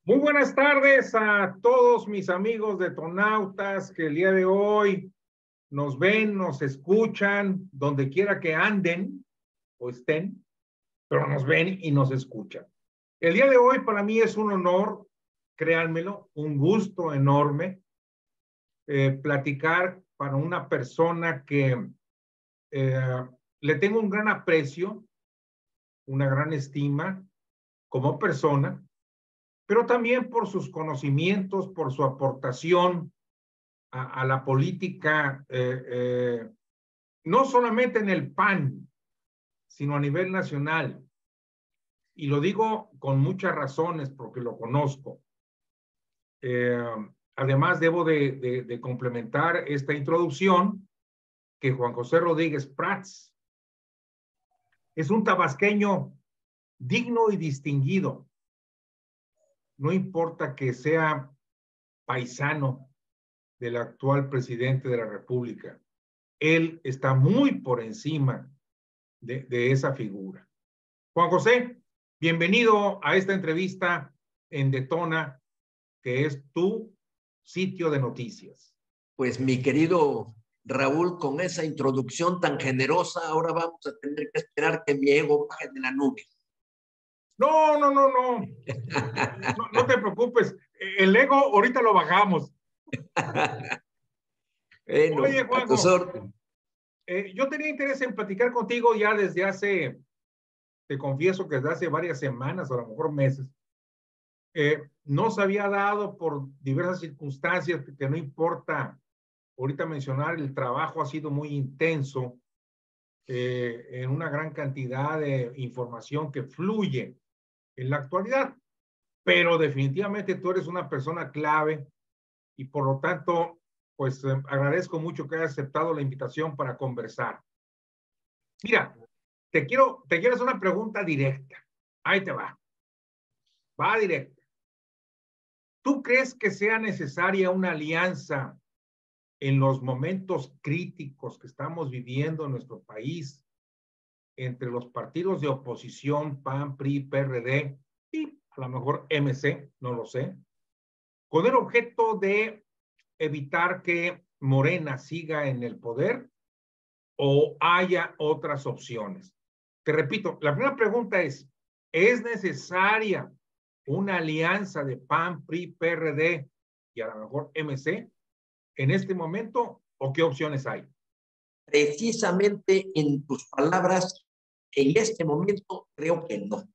Muy buenas tardes a todos mis amigos detonautas que el día de hoy nos ven, nos escuchan, donde quiera que anden o estén, pero nos ven y nos escuchan. El día de hoy para mí es un honor, créanmelo, un gusto enorme platicar para una persona que le tengo un gran aprecio, una gran estima como persona, pero también por sus conocimientos, por su aportación a la política, no solamente en el PAN, sino a nivel nacional. Y lo digo con muchas razones porque lo conozco. Además, debo de complementar esta introducción que Juan José Rodríguez Prats es un tabasqueño digno y distinguido. No importa que sea paisano del actual presidente de la República. Él está muy por encima de esa figura. Juan José, bienvenido a esta entrevista en Detona, que es tu sitio de noticias. Pues mi querido Raúl, con esa introducción tan generosa, ahora vamos a tener que esperar que mi ego baje de la nube. No, no, no, no. No, no te preocupes. El ego ahorita lo bajamos. Bueno, Oye, a tus Juanjo, órdenes. yo tenía interés en platicar contigo ya desde hace, te confieso que desde hace varias semanas, o a lo mejor meses. No se había dado por diversas circunstancias que no importa ahorita mencionar, el trabajo ha sido muy intenso en una gran cantidad de información que fluye en la actualidad, pero definitivamente tú eres una persona clave y por lo tanto, pues agradezco mucho que hayas aceptado la invitación para conversar. Mira, te quiero hacer una pregunta directa. Ahí te va. Va directa. ¿Tú crees que sea necesaria una alianza en los momentos críticos que estamos viviendo en nuestro país entre los partidos de oposición, PAN, PRI, PRD y a lo mejor MC, no lo sé, con el objeto de evitar que Morena siga en el poder o haya otras opciones? Te repito, la primera pregunta ¿es necesaria una alianza de PAN, PRI, PRD y a lo mejor MC en este momento o qué opciones hay? Precisamente en tus palabras, en este momento creo que no.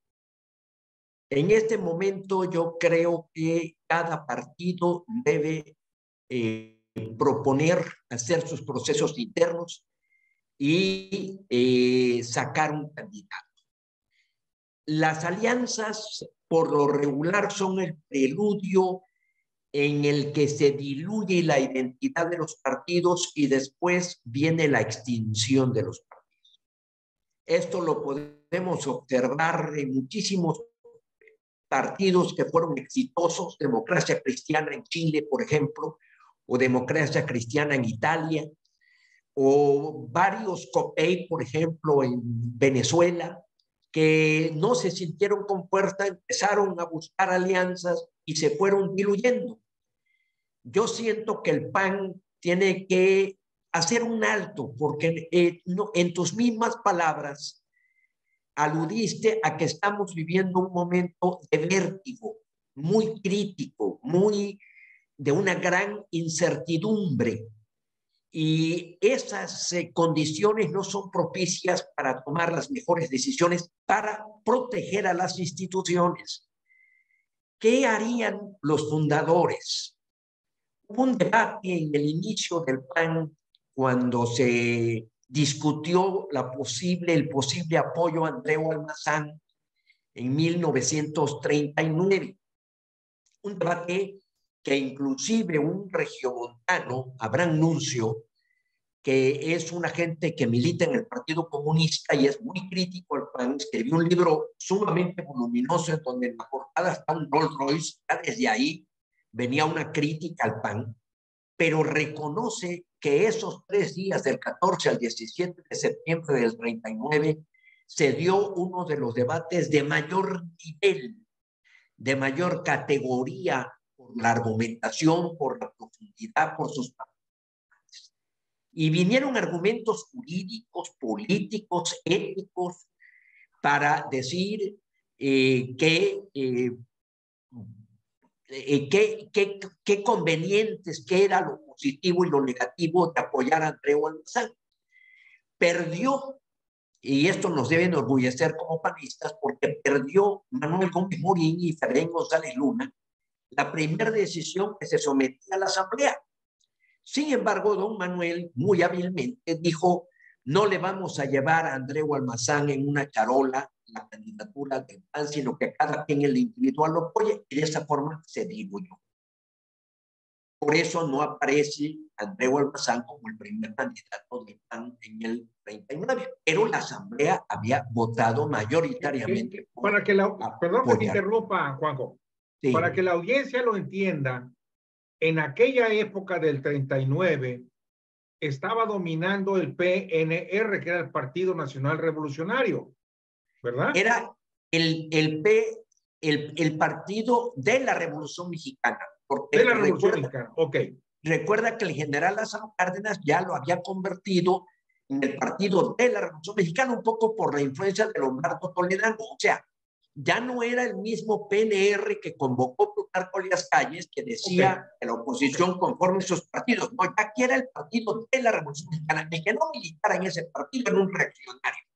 En este momento yo creo que cada partido debe proponer, hacer sus procesos internos y sacar un candidato. Las alianzas por lo regular son el preludio en el que se diluye la identidad de los partidos y después viene la extinción de los partidos. Esto lo podemos observar en muchísimos partidos que fueron exitosos, Democracia Cristiana en Chile, por ejemplo, o Democracia Cristiana en Italia, o varios COPEI, por ejemplo, en Venezuela, que no se sintieron con fuerza, empezaron a buscar alianzas y se fueron diluyendo. Yo siento que el PAN tiene que hacer un alto, porque no, en tus mismas palabras aludiste a que estamos viviendo un momento de vértigo, muy crítico, muy de una gran incertidumbre. Y esas condiciones no son propicias para tomar las mejores decisiones para proteger a las instituciones. ¿Qué harían los fundadores? Hubo un debate en el inicio del PAN cuando se discutió el posible apoyo a Andreu Almazán en 1939. Un debate que inclusive un regiomontano, Abraham Nuncio, que es una gente que milita en el Partido Comunista y es muy crítico al PAN, escribió un libro sumamente voluminoso en donde en la portada está un Rolls Royce, ya desde ahí venía una crítica al PAN, pero reconoce que esos 3 días, del 14 al 17 de septiembre del 39, se dio uno de los debates de mayor nivel de mayor categoría por la argumentación, por la profundidad, por sus... Y vinieron argumentos jurídicos, políticos, éticos, para decir qué convenientes, qué era lo positivo y lo negativo de apoyar a Andreu Almazán. Perdió, y esto nos debe enorgullecer como panistas, porque perdió Manuel Gómez Morín y Efraín González Luna la primera decisión que se sometía a la Asamblea. Sin embargo, don Manuel muy hábilmente dijo: no le vamos a llevar a Andreu Almazán en una charola la candidatura del PAN, sino que cada quien en el individual lo apoye, y de esa forma se diluyó. Por eso no aparece Andreu Almazán como el primer candidato del PAN en el 39, pero la Asamblea había votado mayoritariamente para que la, perdón que te interrumpa, Juanjo, sí, para que la audiencia lo entienda, en aquella época del 39 estaba dominando el PNR, que era el Partido Nacional Revolucionario, ¿verdad? Era el Partido de la Revolución Mexicana. Porque de la Revolución Mexicana, ok. Recuerda que el general Lázaro Cárdenas ya lo había convertido en el Partido de la Revolución Mexicana, un poco por la influencia de Lombardo Toledano. O sea, ya no era el mismo PNR que convocó Plutarco Elías Calles, que decía que la oposición conforme sus partidos. No, ya que era el Partido de la Revolución Mexicana. El que no militara en ese partido era un reaccionario.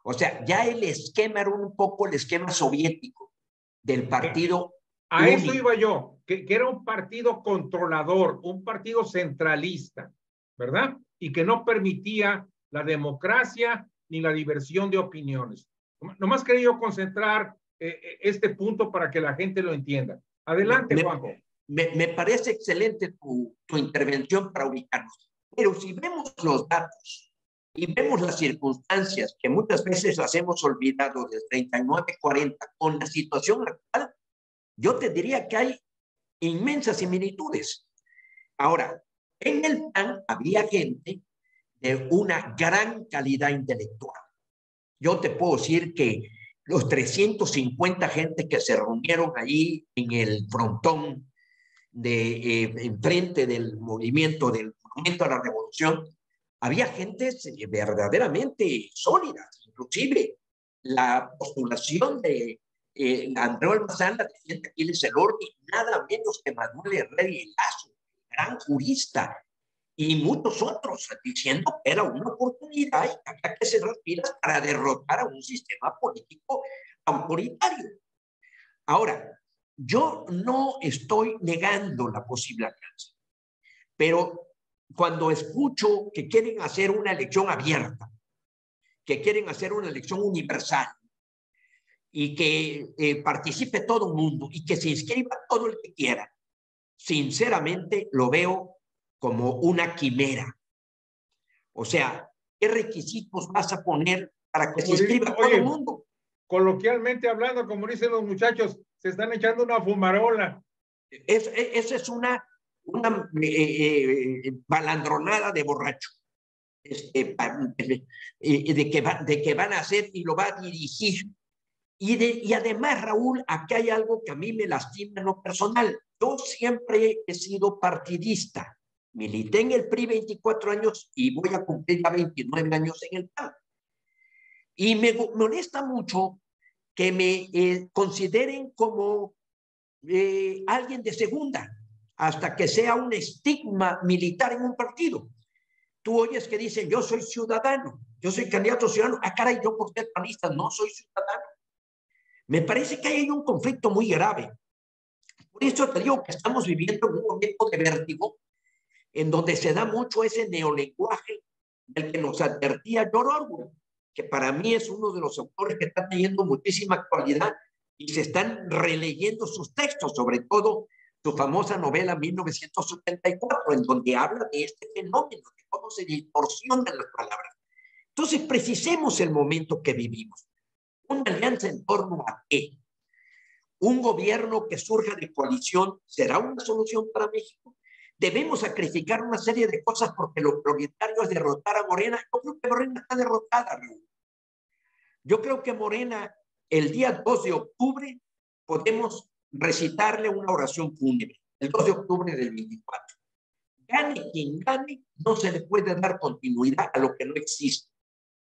O sea, ya el esquema era un poco el esquema soviético del partido. A eso iba yo, que era un partido controlador, un partido centralista, ¿verdad? Y que no permitía la democracia ni la diversión de opiniones. Nomás quería yo concentrar este punto para que la gente lo entienda. Adelante, Juanjo. Me parece excelente tu intervención para ubicarnos. Pero si vemos los datos y vemos las circunstancias que muchas veces las hemos olvidado del 39-40 con la situación actual, yo te diría que hay inmensas similitudes. Ahora, en el PAN había gente de una gran calidad intelectual. Yo te puedo decir que los 350 gente que se reunieron ahí en el frontón enfrente del movimiento a la revolución, había gente verdaderamente sólida. Inclusive la postulación de Andreu Almazán la defiende Aquiles Elordi, nada menos que Manuel Herrera Lazo, gran jurista, y muchos otros, diciendo que era una oportunidad y que había que cerrar filas para derrotar a un sistema político autoritario. Ahora, yo no estoy negando la posible alianza, pero cuando escucho que quieren hacer una elección abierta, que quieren hacer una elección universal y que participe todo el mundo y que se inscriba todo el que quiera, sinceramente lo veo como una quimera. O sea, ¿qué requisitos vas a poner para que se inscriba todo el mundo? Coloquialmente hablando, como dicen los muchachos, se están echando una fumarola. Esa es una balandronada de borracho. De que van a hacer y lo va a dirigir. Y además, Raúl, aquí hay algo que a mí me lastima en lo personal. Yo siempre he sido partidista. Milité en el PRI 24 años y voy a cumplir ya 29 años en el PAN. Y me molesta mucho que me consideren como alguien de segunda, hasta que sea un estigma militar en un partido. Tú oyes que dicen: yo soy ciudadano, yo soy candidato ciudadano. Ah, caray, yo por ser panista no soy ciudadano. Me parece que hay un conflicto muy grave. Por eso te digo que estamos viviendo un momento de vértigo en donde se da mucho ese neolenguaje del que nos advertía George Orwell, que para mí es uno de los autores que está teniendo muchísima actualidad y se están releyendo sus textos, sobre todo su famosa novela 1974, en donde habla de este fenómeno, de cómo se distorsionan las palabras. Entonces, precisemos el momento que vivimos. Una alianza en torno a qué. Un gobierno que surja de coalición será una solución para México. Debemos sacrificar una serie de cosas porque lo prioritario es derrotar a Morena. Yo creo que Morena está derrotada, Raúl. Yo creo que Morena, el día 2 de octubre, podemos recitarle una oración fúnebre el 2 de octubre del 24. Gane quien gane, no se le puede dar continuidad a lo que no existe.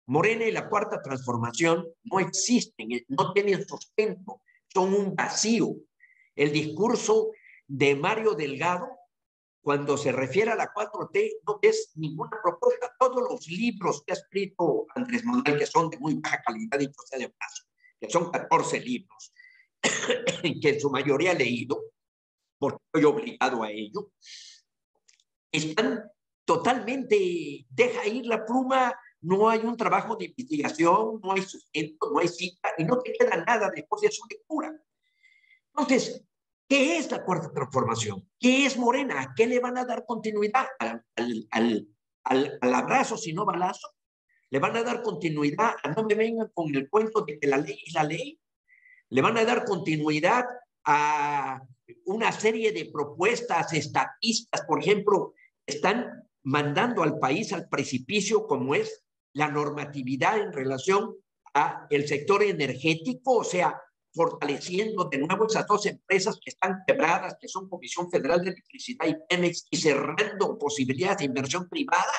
Morena y la Cuarta Transformación no existen, no tienen sustento, son un vacío. El discurso de Mario Delgado, cuando se refiere a la 4T, no es ninguna propuesta. Todos los libros que ha escrito Andrés Manuel, que son de muy baja calidad, dicho sea de paso, que son 14 libros, que en su mayoría he leído, porque estoy obligado a ello, están totalmente, deja ir la pluma, no hay un trabajo de investigación, no hay sustento, no hay cita, y no te queda nada después de su lectura. Entonces, ¿qué es la Cuarta Transformación? ¿Qué es Morena? ¿A qué le van a dar continuidad? ¿Al abrazo si no balazo? ¿Le van a dar continuidad a no me vengan con el cuento de que la ley es la ley? ¿Le van a dar continuidad a una serie de propuestas estatistas? Por ejemplo, están mandando al país al precipicio como es la normatividad en relación a el sector energético, o sea, fortaleciendo de nuevo esas dos empresas que están quebradas, que son Comisión Federal de Electricidad y Pemex, y cerrando posibilidades de inversión privada.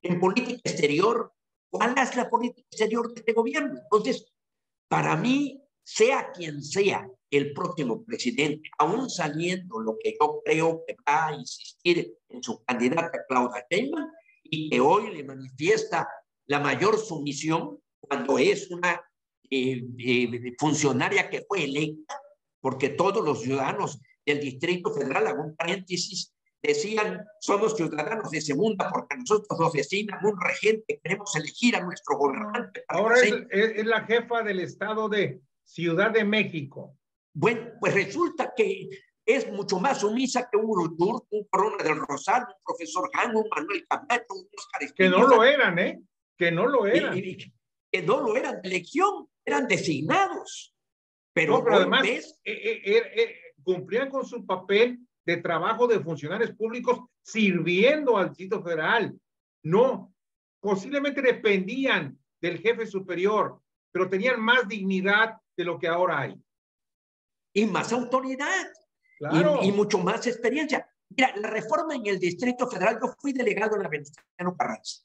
En política exterior, ¿cuál es la política exterior de este gobierno? Entonces, para mí, sea quien sea el próximo presidente, aún saliendo lo que yo creo que va a insistir en su candidata Claudia Sheinbaum, y que hoy le manifiesta la mayor sumisión cuando es una funcionaria que fue electa, porque todos los ciudadanos del Distrito Federal, hago un paréntesis, decían, somos ciudadanos de segunda porque nosotros nos designan un regente, queremos elegir a nuestro gobernante. Ahora es la jefa del estado de Ciudad de México. Bueno, pues resulta que es mucho más sumisa que un Urdur, un Corona del Rosal, un profesor Han, un Manuel Camacho, un Oscar Espinosa. Que no lo eran, ¿eh? Que no lo eran. Que no lo eran de elección, eran designados. Pero, no, pero además cumplían con su papel de trabajo de funcionarios públicos sirviendo al Distrito Federal. No, posiblemente dependían del jefe superior, pero tenían más dignidad de lo que ahora hay. Y más autoridad. Claro. Y mucho más experiencia. Mira, la reforma en el Distrito Federal, yo fui delegado en la Venustiano Carranza.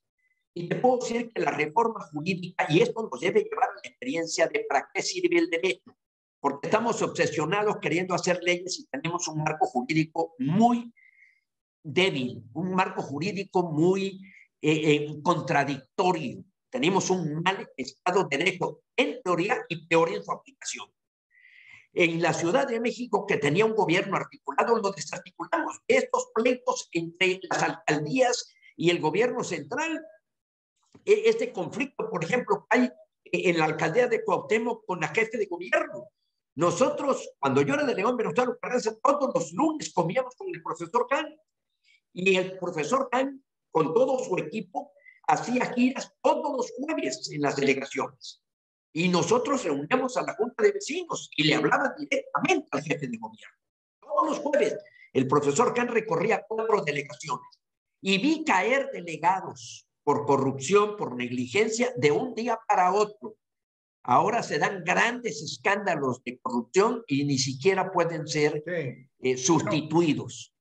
Y te puedo decir que la reforma jurídica, y esto nos debe llevar a la experiencia de para qué sirve el derecho, porque estamos obsesionados queriendo hacer leyes y tenemos un marco jurídico muy débil, un marco jurídico muy contradictorio. Tenemos un mal Estado de Derecho en teoría y peor en su aplicación. En la Ciudad de México, que tenía un gobierno articulado, lo desarticulamos. Estos pleitos entre las alcaldías y el gobierno central, este conflicto, por ejemplo, hay en la alcaldía de Cuauhtémoc con la jefe de gobierno. Nosotros, cuando yo era de León, Venustiano Carranza, todos los lunes comíamos con el profesor Kahn. Y el profesor Kahn, con todo su equipo, hacía giras todos los jueves en las delegaciones. Y nosotros reuníamos a la Junta de Vecinos y le hablaban directamente al jefe de gobierno. Todos los jueves el profesor Kahn recorría 4 delegaciones y vi caer delegados por corrupción, por negligencia, de un día para otro. Ahora se dan grandes escándalos de corrupción y ni siquiera pueden ser sustituidos.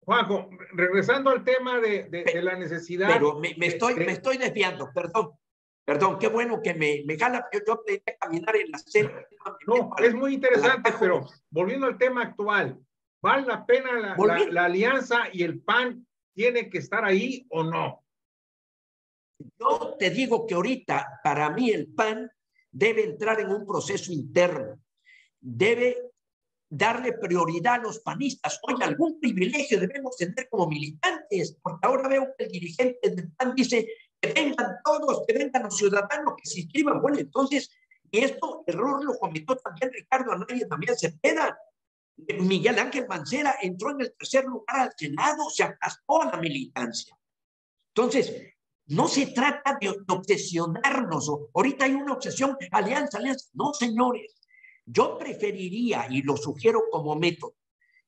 Juanjo, regresando al tema de la necesidad... Pero me estoy desviando, perdón, qué bueno que me jala, yo aprendí a caminar en la selva. No, es muy interesante, pero volviendo al tema actual, ¿vale la pena la alianza y el PAN tiene que estar ahí o no? Yo te digo que ahorita, para mí, el PAN debe entrar en un proceso interno, debe darle prioridad a los panistas. Oye, algún privilegio debemos tener como militantes, porque ahora veo que el dirigente del PAN dice que vengan todos, que vengan los ciudadanos, que se inscriban. Bueno, entonces, y esto, error lo cometió también Ricardo Anaya, también Cepeda. Miguel Ángel Mancera entró en el 3er lugar al Senado, se atascó a la militancia. Entonces, no se trata de obsesionarnos. Ahorita hay una obsesión, alianza. No, señores. Yo preferiría, y lo sugiero como método,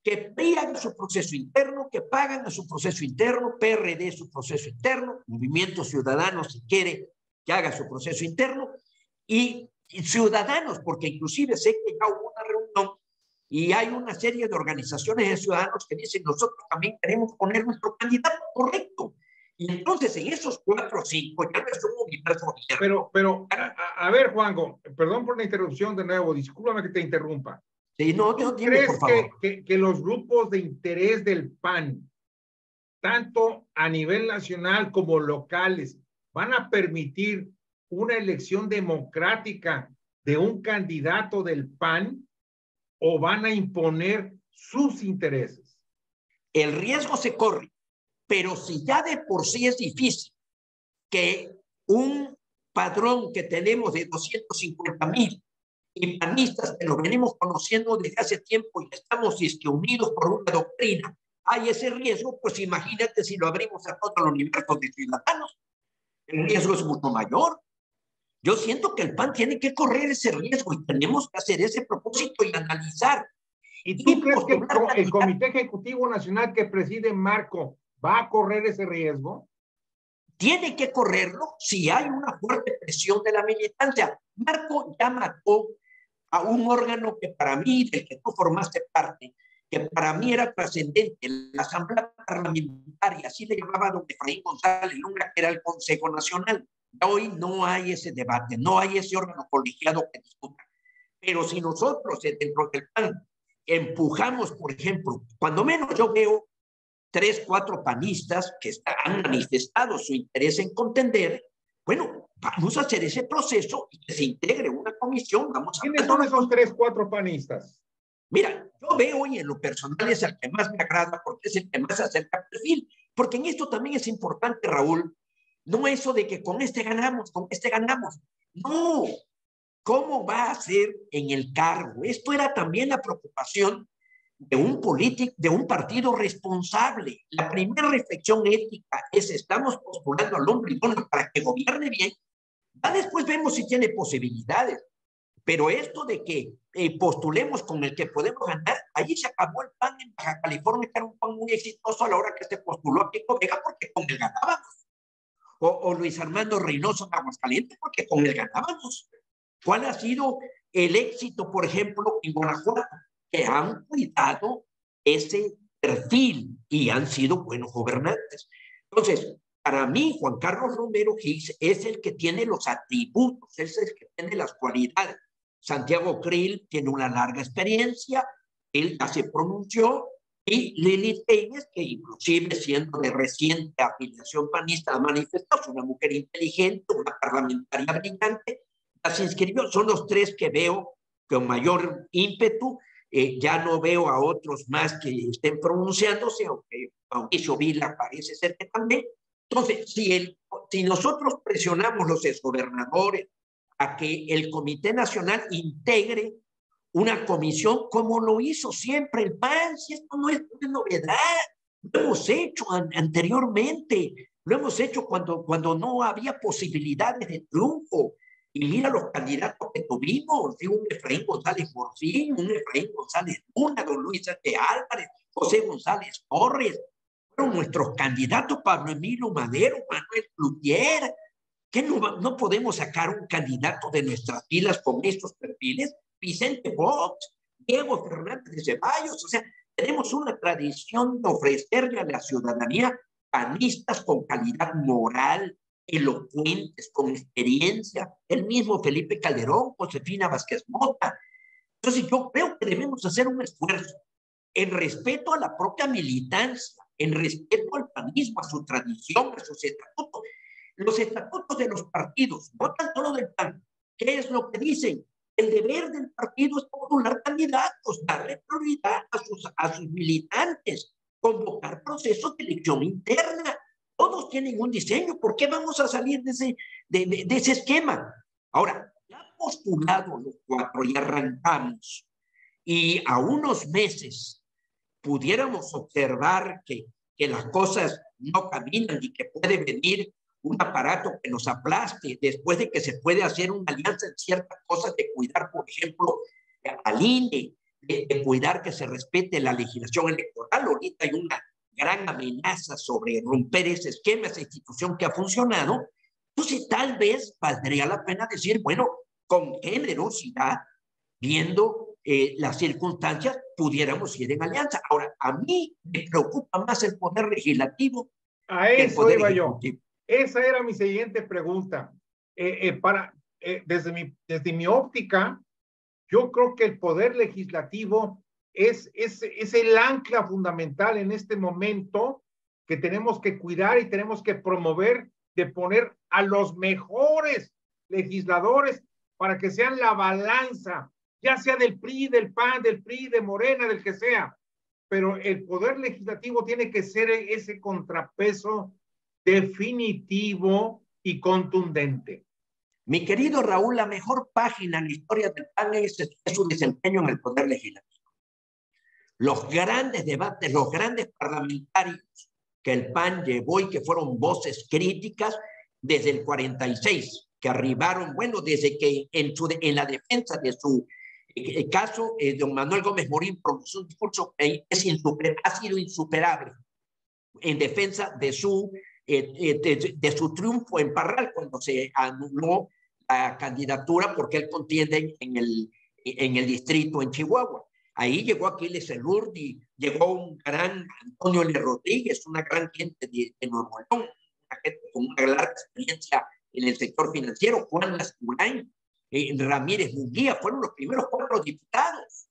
que PRI haga su proceso interno, que pagan a su proceso interno, PRD su proceso interno, Movimiento Ciudadano, si quiere, que haga su proceso interno, y ciudadanos, porque inclusive sé que ya hubo una reunión y hay una serie de organizaciones de ciudadanos que dicen nosotros también queremos poner nuestro candidato correcto. Y entonces en esos 4 o 5 ya no es un universo abierto. Pero a ver, Juanjo, perdón por la interrupción de nuevo, discúlpame que te interrumpa. Sí, no, ¿Tú dime, por crees favor. que los grupos de interés del PAN, tanto a nivel nacional como locales, van a permitir una elección democrática de un candidato del PAN o van a imponer sus intereses? El riesgo se corre, pero si ya de por sí es difícil que un padrón que tenemos de 250,000 y panistas que lo venimos conociendo desde hace tiempo y estamos unidos por una doctrina, hay ese riesgo, pues imagínate si lo abrimos a todo el universo de ciudadanos. El riesgo es mucho mayor. Yo siento que el PAN tiene que correr ese riesgo y tenemos que hacer ese propósito y analizar. ¿Y tú crees que el candidatos. Comité Ejecutivo Nacional que preside Marco va a correr ese riesgo? Tiene que correrlo si hay una fuerte presión de la militancia. Marco ya mató a un órgano que para mí, del que tú formaste parte, que para mí era trascendente, la Asamblea Parlamentaria, así le llamaba don Efraín González Luna, que era el Consejo Nacional. Hoy no hay ese debate, no hay ese órgano colegiado que discuta. Pero si nosotros dentro del PAN empujamos, por ejemplo, cuando menos yo veo 3, 4 panistas que han manifestado su interés en contender, bueno, vamos a hacer ese proceso y que se integre una comisión. Vamos a ¿Quiénes son esos 3, 4 panistas? Mira, yo veo y en lo personal es el que más me agrada porque es el que más se acerca al perfil. Porque en esto también es importante, Raúl, no eso de que con este ganamos, con este ganamos. No, ¿cómo va a ser en el cargo? Esto era también la preocupación de un político, de un partido responsable. La primera reflexión ética es: estamos postulando al hombre idóneo para que gobierne bien. Ya después vemos si tiene posibilidades. Pero esto de que postulemos con el que podemos ganar, allí se acabó el PAN en Baja California, que era un PAN muy exitoso a la hora que se postuló a Pico Vega, porque con él ganábamos. O Luis Armando Reynoso en Aguascalientes, porque con él ganábamos. ¿Cuál ha sido el éxito, por ejemplo, en Guanajuato? Que han cuidado ese perfil y han sido buenos gobernantes. Entonces, para mí, Juan Carlos Romero Hicks es el que tiene los atributos, es el que tiene las cualidades. Santiago Krill tiene una larga experiencia, él ya se pronunció, y Lili Telles, que inclusive siendo de reciente afiliación panista, ha manifestado, es una mujer inteligente, una parlamentaria brillante, ya se inscribió. Son los 3 que veo con mayor ímpetu. Ya no veo a otros más que estén pronunciándose, aunque Mauricio Vila parece ser que también. Entonces, si nosotros presionamos los exgobernadores a que el Comité Nacional integre una comisión, como lo hizo siempre el PAN, si esto no es una novedad, lo hemos hecho anteriormente, lo hemos hecho cuando no había posibilidades de triunfo. Y mira los candidatos que tuvimos: un Efraín González Morfín, un Efraín González Luna, don Luis de Álvarez, José González Torres, fueron nuestros candidatos. Pablo Emilio Madero, Manuel Cloutier. ¿Qué no podemos sacar un candidato de nuestras filas con estos perfiles? Vicente Fox, Diego Fernández de Ceballos. O sea, tenemos una tradición de ofrecerle a la ciudadanía panistas con calidad moral, elocuentes, con experiencia. El mismo Felipe Calderón, Josefina Vázquez Mota. Entonces yo creo que debemos hacer un esfuerzo en respeto a la propia militancia, en respeto al panismo, a su tradición, a sus estatutos. Los estatutos de los partidos, no tanto lo del PAN. ¿Qué es lo que dicen? El deber del partido es postular candidatos, darle prioridad a sus militantes, convocar procesos de elección interna. Todos tienen un diseño. ¿Por qué vamos a salir de ese esquema? Ahora, ya postulados los 4 y arrancamos, y a unos meses pudiéramos observar que las cosas no caminan y que puede venir un aparato que nos aplaste, después de que se puede hacer una alianza en ciertas cosas, de cuidar, por ejemplo, al INE, de cuidar que se respete la legislación electoral. Ahorita hay una gran amenaza sobre romper ese esquema, esa institución que ha funcionado. Entonces, tal vez valdría la pena decir, bueno, con generosidad, viendo las circunstancias, pudiéramos ir en alianza. Ahora, a mí me preocupa más el poder legislativo a que el eso poder iba ejecutivo. yo. Esa era mi siguiente pregunta. Desde mi óptica, yo creo que el poder legislativo es el ancla fundamental en este momento que tenemos que cuidar y tenemos que promover, de poner a los mejores legisladores para que sean la balanza, ya sea del PRI, del PAN, del PRI, de Morena, del que sea. Pero el poder legislativo tiene que ser ese contrapeso definitivo y contundente. Mi querido Raúl, la mejor página en la historia del PAN es su desempeño en el poder legislativo. Los grandes debates, los grandes parlamentarios que el PAN llevó y que fueron voces críticas desde el 46, que arribaron, bueno, desde que en la defensa de su caso, don Manuel Gómez Morín pronunció un discurso que ha sido insuperable en defensa de su triunfo en Parral cuando se anuló la candidatura porque él contiende en el distrito en Chihuahua. Ahí llegó Aquiles Elurdi, llegó un gran Antonio L. Rodríguez, una gran gente de Nuevo León, una gente con una larga experiencia en el sector financiero, Juan Lascurain, Ramírez Munguía, fueron los primeros 4 diputados.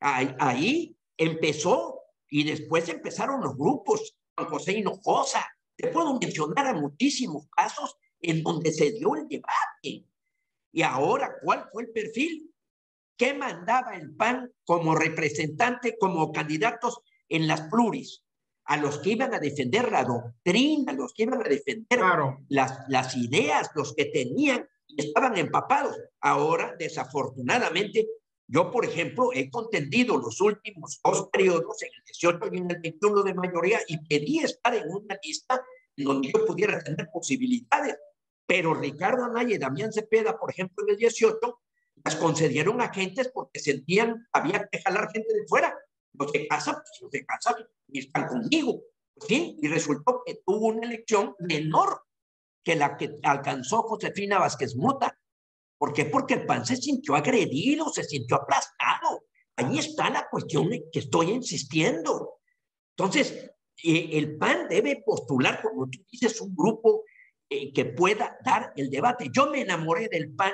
Ahí empezó y después empezaron los grupos, Juan José Hinojosa. Te puedo mencionar a muchísimos casos en donde se dio el debate. Y ahora, ¿cuál fue el perfil? ¿Qué mandaba el PAN como representante, como candidatos en las pluris? A los que iban a defender la doctrina, a los que iban a defender las ideas, los que tenían y estaban empapados. Ahora, desafortunadamente, yo, por ejemplo, he contendido los últimos 2 periodos, en el 18 y en el 21 de mayoría, y pedí estar en una lista en donde yo pudiera tener posibilidades. Pero Ricardo Anaya y Damián Cepeda, por ejemplo, en el 18, las concedieron a gentes porque sentían, había que jalar gente de fuera. Los de casa, pues los de casa y están conmigo. ¿Sí? Y resultó que tuvo una elección menor que la que alcanzó Josefina Vázquez Mota. ¿Por qué? Porque el PAN se sintió agredido, se sintió aplastado. Ahí está la cuestión en que estoy insistiendo. Entonces, el PAN debe postular, como tú dices, un grupo que pueda dar el debate. Yo me enamoré del PAN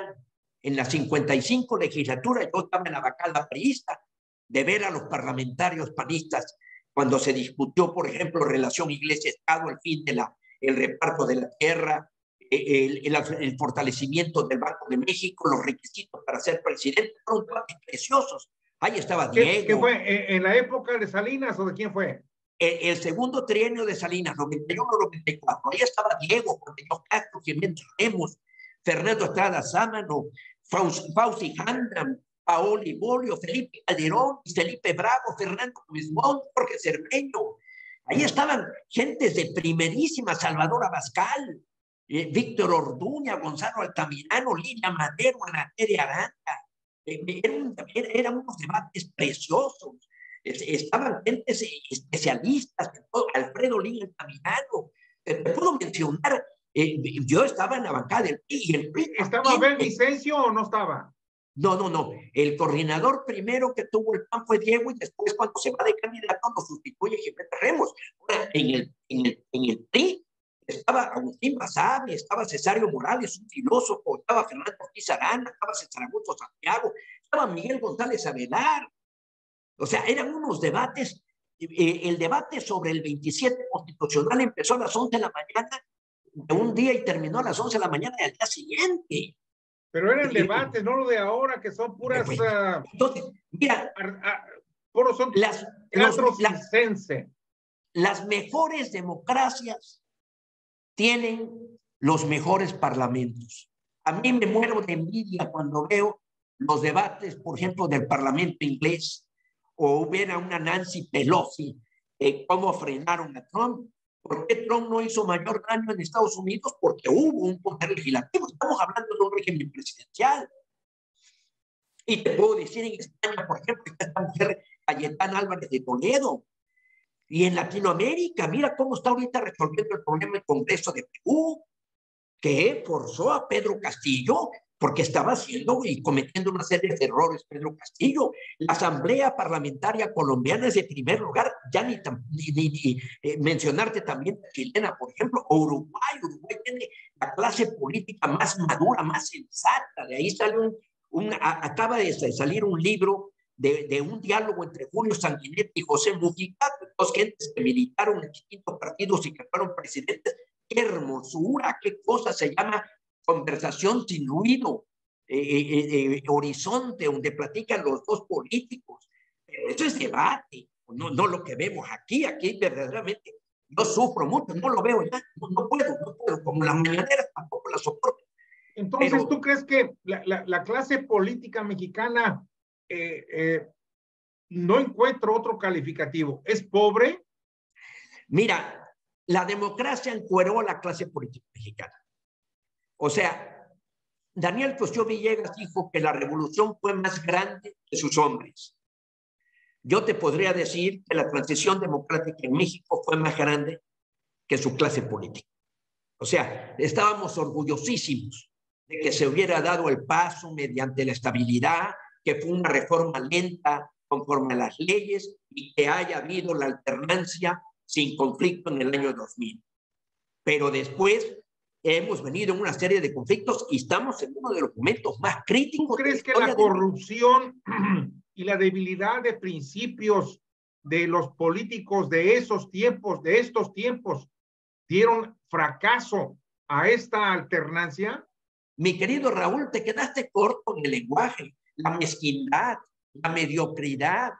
en la 55 legislatura, yo estaba en la bancada priista, de ver a los parlamentarios panistas cuando se discutió, por ejemplo, relación Iglesia-Estado, el fin de el reparto de la tierra, el fortalecimiento del Banco de México, los requisitos para ser presidente, fueron debates preciosos. Ahí estaba Diego. ¿Qué fue? ¿En la época de Salinas o de quién fue? El segundo trienio de Salinas, 91-94. Ahí estaba Diego, Cornelio Castro, Jiménez Remos, Fernando Estrada Sámano, Fauci Handram, Paoli Bolio, Felipe Calderón, Felipe Bravo, Fernando Luis Montt, Jorge Cermeño. Ahí estaban gentes de primerísima, Salvador Abascal, Víctor Orduña, Gonzalo Altamirano, Lidia Madero, Ana Tere Aranda. Eran unos debates preciosos. Estaban gentes especialistas, Alfredo Lin Altamirano. Te puedo mencionar, yo estaba en la bancada del PRI y el PRI. ¿Estaba Abel Vicencio o no estaba? No. El coordinador primero que tuvo el PAN fue Diego y después cuando se va de candidato lo sustituye Jiménez Remos. Ahora, en el PRI estaba Agustín Basabe, estaba Cesario Morales, un filósofo, estaba Fernando Ortiz Arana, estaba César Augusto Santiago, estaba Miguel González Avelar. O sea, eran unos debates. El debate sobre el 27 constitucional empezó a las 11 de la mañana de un día y terminó a las 11 de la mañana del día siguiente. Pero eran debates, no lo de ahora, que son puras... Entonces, mira, puros son las mejores democracias tienen los mejores parlamentos. A mí me muero de envidia cuando veo los debates, por ejemplo, del Parlamento inglés, o ver a una Nancy Pelosi, cómo frenaron a Trump. ¿Por qué Trump no hizo mayor daño en Estados Unidos? Porque hubo un poder legislativo. Estamos hablando de un régimen presidencial. Y te puedo decir en España, por ejemplo, esta mujer Cayetana Álvarez de Toledo. Y en Latinoamérica, mira cómo está ahorita resolviendo el problema el Congreso de Perú, que forzó a Pedro Castillo porque estaba haciendo y cometiendo una serie de errores Pedro Castillo. La Asamblea Parlamentaria Colombiana es de primer lugar, ya mencionarte también chilena, por ejemplo, o Uruguay. Uruguay tiene la clase política más madura, más sensata. De ahí sale acaba de salir un libro de un diálogo entre Julio Sanguinetti y José Mujica, dos gentes que militaron en distintos partidos y que fueron presidentes. Qué hermosura, qué cosa se llama conversación sin ruido, horizonte, donde platican los dos políticos. Pero eso es debate, no lo que vemos aquí. Aquí verdaderamente yo sufro mucho, no lo veo ya, no puedo, como las mañaneras tampoco las soporto. Entonces, pero, ¿tú crees que la clase política mexicana no encuentra otro calificativo? ¿Es pobre? Mira, la democracia encueró a la clase política mexicana. O sea, Daniel Cosío Villegas dijo que la revolución fue más grande que sus hombres. Yo te podría decir que la transición democrática en México fue más grande que su clase política. O sea, estábamos orgullosísimos de que se hubiera dado el paso mediante la estabilidad, que fue una reforma lenta conforme a las leyes y que haya habido la alternancia sin conflicto en el año 2000. Pero después hemos venido en una serie de conflictos y estamos en uno de los momentos más críticos. ¿Tú crees que la corrupción y la debilidad de principios de los políticos de estos tiempos, dieron fracaso a esta alternancia? Mi querido Raúl, te quedaste corto en el lenguaje. La mezquindad, la mediocridad,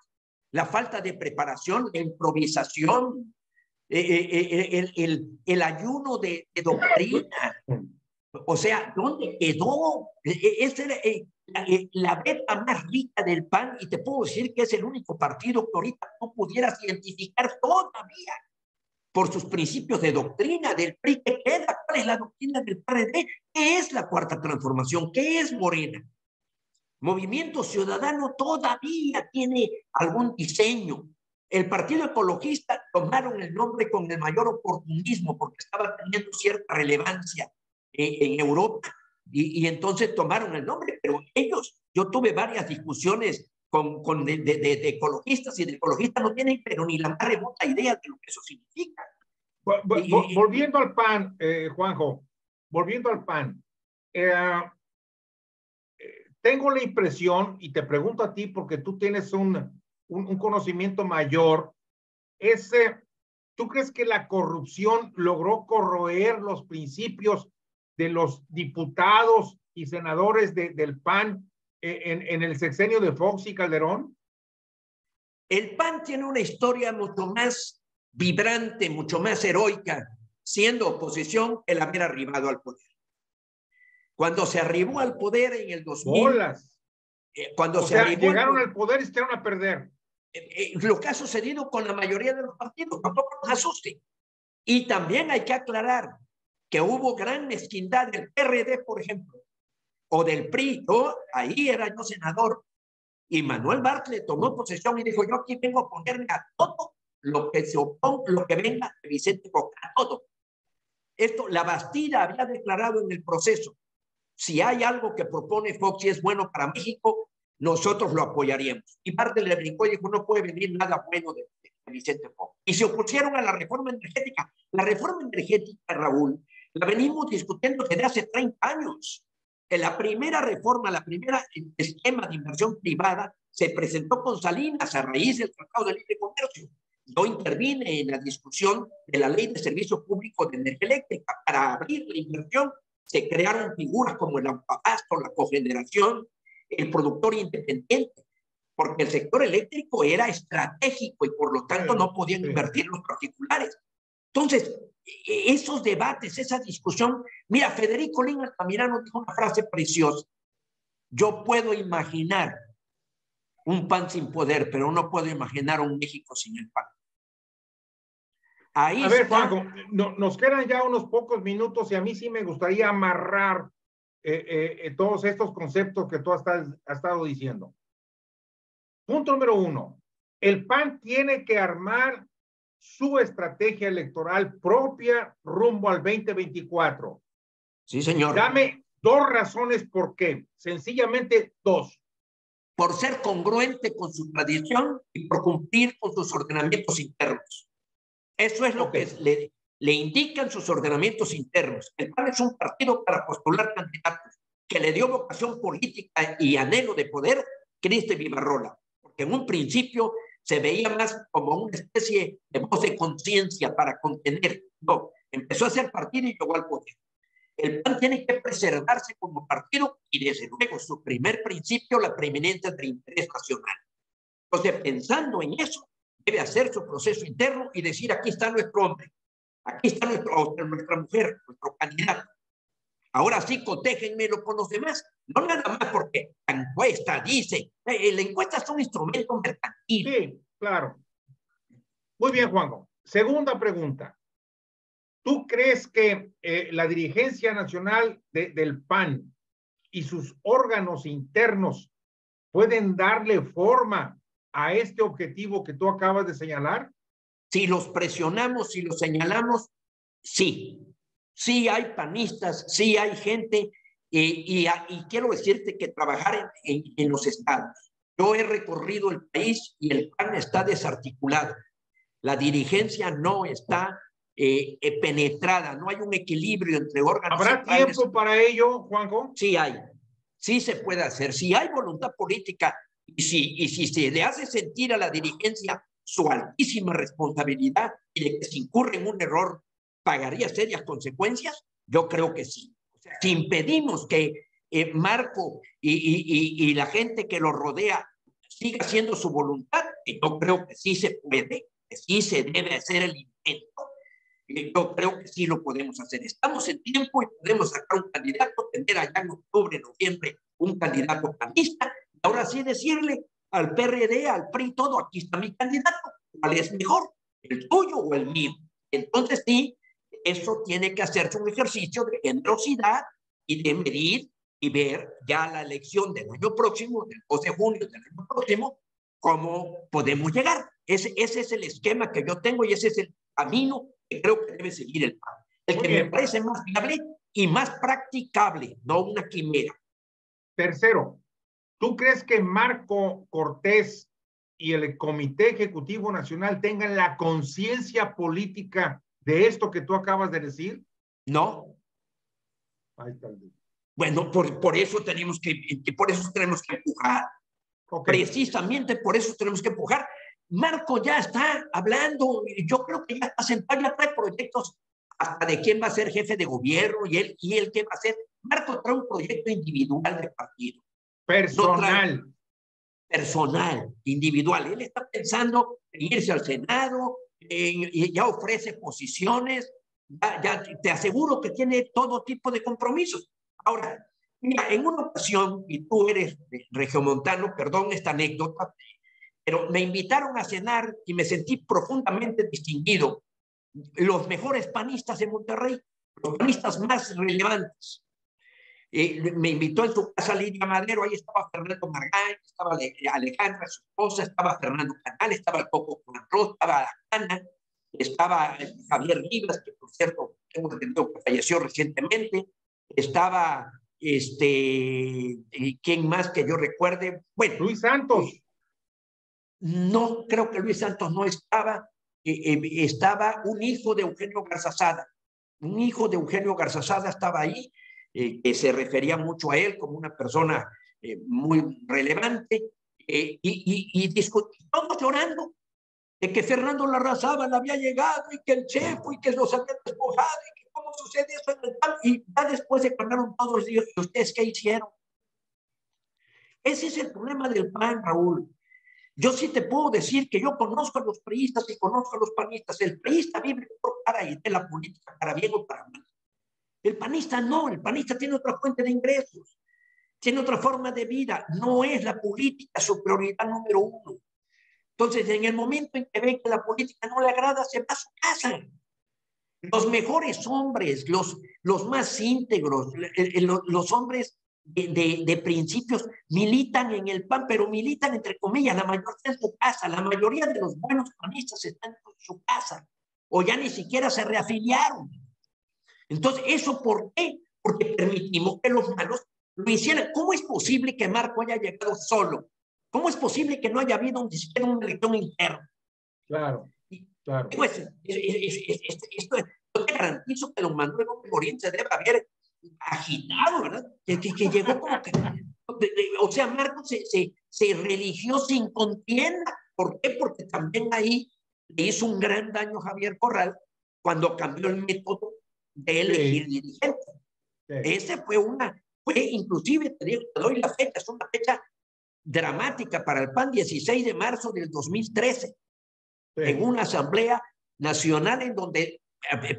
la falta de preparación, la improvisación, el ayuno de doctrina. O sea, ¿dónde quedó? Esa era la beta más rica del PAN, y te puedo decir que es el único partido que ahorita no pudieras identificar todavía por sus principios de doctrina. Del PRI, ¿qué queda? ¿Cuál es la doctrina del PRD? ¿Qué es la Cuarta Transformación? ¿Qué es Morena? Movimiento Ciudadano todavía tiene algún diseño. El Partido Ecologista tomaron el nombre con el mayor oportunismo porque estaba teniendo cierta relevancia en Europa y entonces tomaron el nombre, pero ellos, yo tuve varias discusiones de ecologistas y de ecologistas no tienen pero ni la más remota idea de lo que eso significa. Volviendo al PAN, Juanjo, volviendo al PAN, tengo la impresión, y te pregunto a ti porque tú tienes un conocimiento mayor, ¿tú crees que la corrupción logró corroer los principios de los diputados y senadores del PAN en el sexenio de Fox y Calderón? El PAN tiene una historia mucho más vibrante, mucho más heroica, siendo oposición, el haber arribado al poder. Cuando se arribó al poder en el 2000, ¡bolas! Cuando se arribó llegaron al poder y se quedaron a perder. Lo que ha sucedido con la mayoría de los partidos, tampoco nos asuste. Y también hay que aclarar que hubo gran mezquindad del PRD, por ejemplo, o del PRI. Ahí era yo senador. Y Manuel Bartlett tomó posesión y dijo, yo aquí vengo a ponerme a todo lo que se oponga, lo que venga de Vicente Fox, a todo. Esto, la Bastida había declarado en el proceso, si hay algo que propone Fox y es bueno para México, nosotros lo apoyaríamos. Y Bartlett le brincó y dijo, no puede venir nada bueno de Vicente Fox. Y se opusieron a la reforma energética. La reforma energética, Raúl, la venimos discutiendo desde hace 30 años. La primera reforma, la primera esquema de inversión privada se presentó con Salinas a raíz del Tratado de Libre Comercio. Yo intervine en la discusión de la Ley de Servicio Público de Energía Eléctrica. Para abrir la inversión se crearon figuras como el autoabasto, la cogeneración, el productor independiente, porque el sector eléctrico era estratégico y por lo tanto no podían invertir los particulares. Entonces, esos debates, esa discusión, mira, Federico Lin Altamirano dijo una frase preciosa: yo puedo imaginar un PAN sin poder, pero no puedo imaginar un México sin el PAN. Ahí a ver, Juanjo, nos quedan ya unos pocos minutos y a mí sí me gustaría amarrar todos estos conceptos que tú has estado diciendo. Punto número 1, el PAN tiene que armar su estrategia electoral propia rumbo al 2024. Sí, señor. Dos razones por qué. Sencillamente dos. Por ser congruente con su tradición y por cumplir con sus ordenamientos internos. Eso es lo que le indican sus ordenamientos internos. El PAN es un partido para postular candidatos que le dio vocación política y anhelo de poder Cristian Vivarrola, porque en un principio se veía más como una especie de voz de conciencia para contener. No, empezó a ser partido y llegó al poder. El PAN tiene que preservarse como partido y desde luego su primer principio, la preeminencia del interés nacional. Entonces, pensando en eso, debe hacer su proceso interno y decir, aquí está nuestro hombre, aquí está nuestra mujer, nuestro candidato. Ahora sí, cotéjenmelo con los demás. No nada más porque la encuesta dice, la encuesta es un instrumento mercantil. Sí, claro. Muy bien, Juanjo. Segunda pregunta. ¿Tú crees que la dirigencia nacional del PAN y sus órganos internos pueden darle forma a este objetivo que tú acabas de señalar? Si los presionamos, si los señalamos, sí. Sí hay panistas, sí hay gente, y quiero decirte que trabajar en los estados. Yo he recorrido el país y el PAN está desarticulado. La dirigencia no está penetrada, no hay un equilibrio entre órganos. ¿Habrá centrales. tiempo para ello, Juanjo? Sí hay, sí se puede hacer. Si hay voluntad política y si se le hace sentir a la dirigencia su altísima responsabilidad y de que si incurre en un error pagaría serias consecuencias, yo creo que sí. O sea, si impedimos que Marco y la gente que lo rodea siga haciendo su voluntad, yo creo que sí se puede, que sí se debe hacer el intento. Yo creo que sí lo podemos hacer. Estamos en tiempo y podemos sacar un candidato, tener allá en octubre, noviembre, un candidato panista, y ahora sí decirle al PRD, al PRI, todo, aquí está mi candidato, ¿cuál es mejor? ¿El tuyo o el mío? Entonces sí, eso tiene que hacerse un ejercicio de generosidad y de medir y ver ya la elección del año próximo, del 2 de junio del año próximo, cómo podemos llegar. Ese es el esquema que yo tengo y ese es el camino que creo que debe seguir el PAN. El Muy que bien. me parece más viable y más practicable, no una quimera. Tercero, ¿tú crees que Marco Cortés y el Comité Ejecutivo Nacional tengan la conciencia política de esto que tú acabas de decir? No. Ahí está. Bueno, por eso tenemos que empujar. Okay. Precisamente por eso tenemos que empujar. Marco ya está hablando, yo creo que ya está sentado, ya trae proyectos hasta de quién va a ser jefe de gobierno y él qué va a hacer. Marco trae un proyecto individual de partido. Personal. No personal, individual. Él está pensando en irse al Senado, y ya ofrece posiciones, ya te aseguro que tiene todo tipo de compromisos. Ahora, mira, en una ocasión, y tú eres regiomontano, perdón esta anécdota, pero me invitaron a cenar y me sentí profundamente distinguido. Los mejores panistas de Monterrey, los panistas más relevantes. Me invitó en su casa Lidia Madero, ahí estaba Fernando Margán, estaba Alejandra, su esposa, estaba Fernando Canal, estaba el Coco Juanro, estaba Ana, estaba Javier Rivas, que por cierto tengo entendido que falleció recientemente, estaba ¿quién más que yo recuerde? Bueno, Luis Santos. No, creo que Luis Santos no estaba, estaba un hijo de Eugenio Garzazada. Un hijo de Eugenio Garzazada estaba ahí, que se refería mucho a él como una persona muy relevante, y todos llorando de que Fernando Larrazábal había llegado y que el chef y que los habían despojado y que cómo sucede eso en el PAN. Y ya después se cambiaron todos y ¿ustedes qué hicieron? Ese es el problema del PAN, Raúl. Yo sí te puedo decir que yo conozco a los priistas y conozco a los panistas. El priista vive por para y de la política, para bien o para mal. El panista no, el panista tiene otra fuente de ingresos, tiene otra forma de vida. No es la política su prioridad número uno. Entonces, en el momento en que ve que la política no le agrada, se va a su casa. Los mejores hombres, los más íntegros, los hombres de principios militan en el PAN, pero militan entre comillas, la mayoría está en su casa, la mayoría de los buenos panistas están en su casa, o ya ni siquiera se reafiliaron. Entonces, ¿eso por qué? porque permitimos que los malos lo hicieran. ¿Cómo es posible que Marco haya llegado solo? ¿Cómo es posible que no haya habido ni siquiera una elección interna? Claro, claro. Pues, esto, yo te garantizo que don Manuel Gómez Morín se debe haber agitado, ¿verdad? Que llegó como que... O sea, Marcos se religió sin contienda. ¿Por qué? Porque también ahí le hizo un gran daño a Javier Corral cuando cambió el método de elegir dirigentes. Sí. Ese fue inclusive, te doy la fecha, es una fecha dramática para el PAN, 16 de marzo del 2013, sí. En una asamblea nacional en donde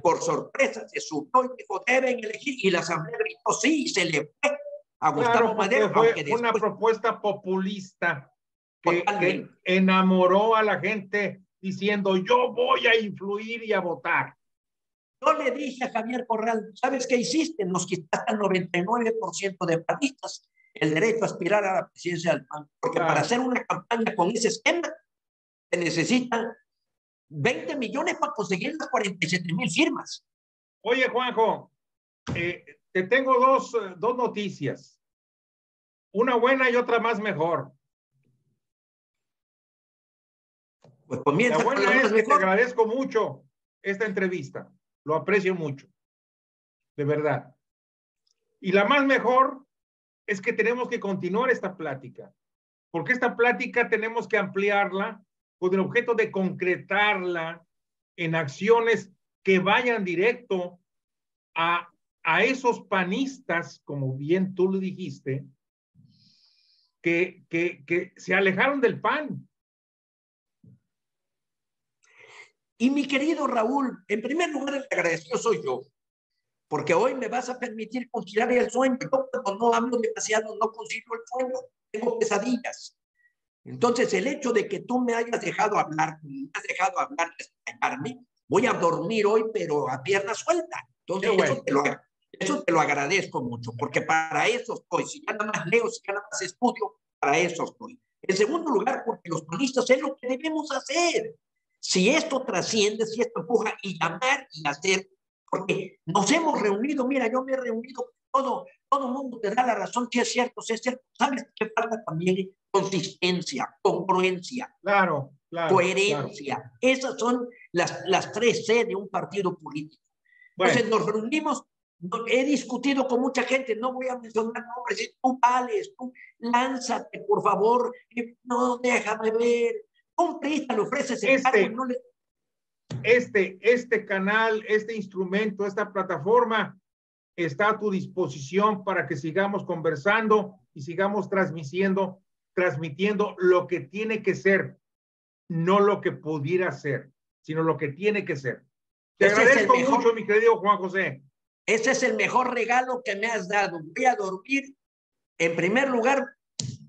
por sorpresa se subió y dijo, deben elegir, y la asamblea gritó sí, y se le fue a Gustavo Madero. Fue una propuesta populista que enamoró a la gente diciendo, yo voy a influir y a votar. Yo le dije a Javier Corral, ¿sabes qué hiciste? Nos quitaste al 99% de panistas el derecho a aspirar a la presidencia del PAN, porque para hacer una campaña con ese esquema se necesitan 20 millones para conseguir las 47,000 firmas. Oye, Juanjo, te tengo dos noticias. Una buena y otra más mejor. Pues comienza. La buena es que te agradezco mucho esta entrevista. Lo aprecio mucho. De verdad. Y la más mejor es que tenemos que continuar esta plática. Porque esta plática tenemos que ampliarla con el objeto de concretarla en acciones que vayan directo a esos panistas, como bien tú lo dijiste, que se alejaron del PAN. Y mi querido Raúl, en primer lugar el agradecido soy yo, porque hoy me vas a permitir conciliar el sueño. Yo cuando no hablo demasiado no concilio el sueño, tengo pesadillas. Entonces el hecho de que tú me hayas dejado hablar, despejarme, voy a dormir hoy pero a pierna suelta. Entonces eso te lo agradezco mucho, porque para eso estoy. Si ya nada más leo, si ya nada más estudio, para eso estoy. En segundo lugar, porque los panistas es lo que debemos hacer. Si esto trasciende, si esto empuja, y llamar y hacer, porque nos hemos reunido, mira, yo me he reunido, todo el mundo te da la razón, si es cierto, ¿sabes qué falta también? Consistencia, congruencia, claro, coherencia. Claro. Esas son las 3C de un partido político. Bueno. Entonces nos reunimos, he discutido con mucha gente, no voy a mencionar nombres, tú vales, tú lánzate, por favor, no, déjame ver. Un priista le ofreces el cargo y no le... Este canal, este instrumento, esta plataforma está a tu disposición para que sigamos conversando y sigamos transmitiendo lo que tiene que ser, no lo que pudiera ser, sino lo que tiene que ser. Te agradezco mucho, mi querido Juan José. Ese es el mejor regalo que me has dado. Voy a dormir, en primer lugar,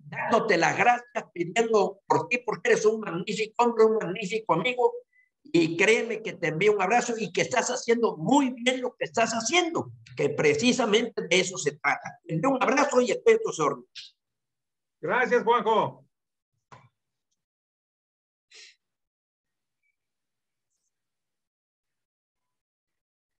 dándote las gracias, pidiendo por ti, porque eres un magnífico hombre, un magnífico amigo, y créeme que te envío un abrazo y que estás haciendo muy bien lo que estás haciendo, que precisamente de eso se trata. Te envío un abrazo y estoy a tus órdenes. Gracias, Juanjo.